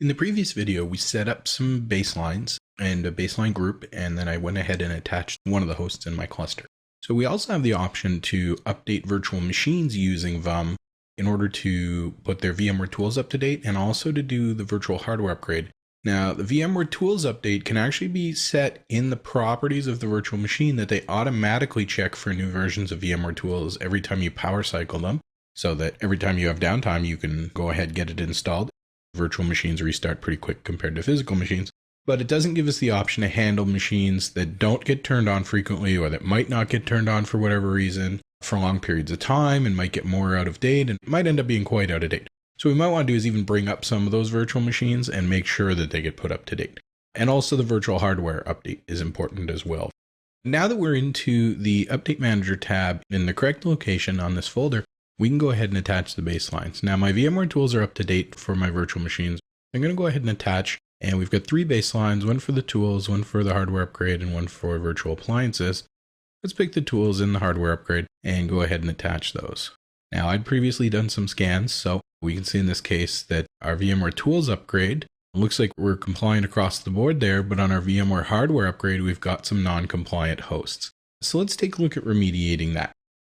In the previous video, we set up some baselines and a baseline group, and then I went ahead and attached one of the hosts in my cluster. So we also have the option to update virtual machines using VUM in order to put their VMware tools up to date and also to do the virtual hardware upgrade. Now, the VMware tools update can actually be set in the properties of the virtual machine that they automatically check for new versions of VMware tools every time you power cycle them, so that every time you have downtime, you can go ahead and get it installed. Virtual machines restart pretty quick compared to physical machines, but it doesn't give us the option to handle machines that don't get turned on frequently or that might not get turned on for whatever reason for long periods of time and might get more out of date and might end up being quite out of date. So what we might want to do is even bring up some of those virtual machines and make sure that they get put up to date. And also the virtual hardware update is important as well. Now that we're into the Update Manager tab in the correct location on this folder, we can go ahead and attach the baselines. Now my VMware tools are up to date for my virtual machines. I'm going to go ahead and attach, and we've got 3 baselines, one for the tools, one for the hardware upgrade, and one for virtual appliances. Let's pick the tools and the hardware upgrade and go ahead and attach those. Now I'd previously done some scans, so we can see in this case that our VMware tools upgrade looks like we're compliant across the board there, but on our VMware hardware upgrade, we've got some non-compliant hosts. So let's take a look at remediating that.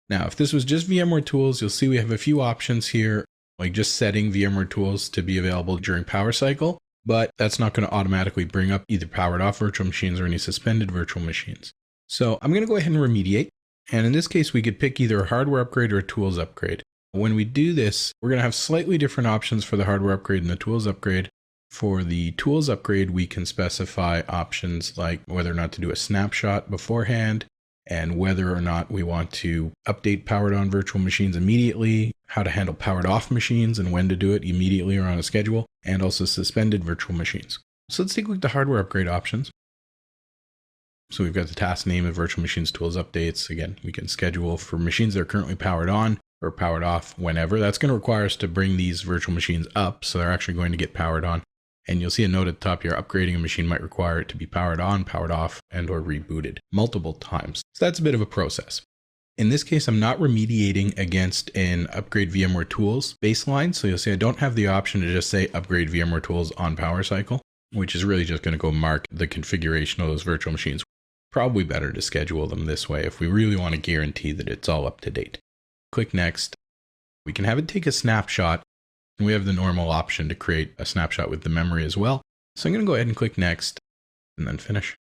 Now, if this was just VMware tools, you'll see we have a few options here, like just setting VMware tools to be available during power cycle, but that's not going to automatically bring up either powered off virtual machines or any suspended virtual machines. So I'm going to go ahead and remediate. And in this case, we could pick either a hardware upgrade or a tools upgrade. When we do this, we're going to have slightly different options for the hardware upgrade and the tools upgrade. For the tools upgrade, we can specify options like whether or not to do a snapshot beforehand, and whether or not we want to update powered on virtual machines immediately, how to handle powered off machines and when to do it immediately or on a schedule, and also suspended virtual machines. So let's take a look at the hardware upgrade options. So we've got the task name of virtual machines tools updates. Again, we can schedule for machines that are currently powered on or powered off whenever. That's going to require us to bring these virtual machines up, so they're actually going to get powered on. And you'll see a note at the top here, upgrading a machine might require it to be powered on, powered off, and or rebooted multiple times. So that's a bit of a process. In this case, I'm not remediating against an upgrade VMware tools baseline. So you'll see I don't have the option to just say upgrade VMware tools on power cycle, which is really just going to go mark the configuration of those virtual machines. Probably better to schedule them this way if we really want to guarantee that it's all up to date. Click next. We can have it take a snapshot. And we have the normal option to create a snapshot with the memory as well. So I'm going to go ahead and click next and then finish.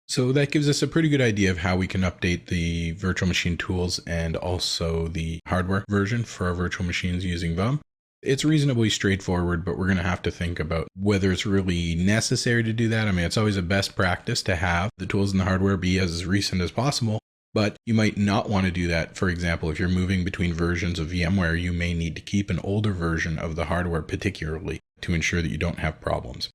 So that gives us a pretty good idea of how we can update the virtual machine tools and also the hardware version for our virtual machines using VUM. It's reasonably straightforward, but we're going to have to think about whether it's really necessary to do that. I mean, it's always a best practice to have the tools and the hardware be as recent as possible. But you might not want to do that. For example, if you're moving between versions of VMware, you may need to keep an older version of the hardware particularly to ensure that you don't have problems.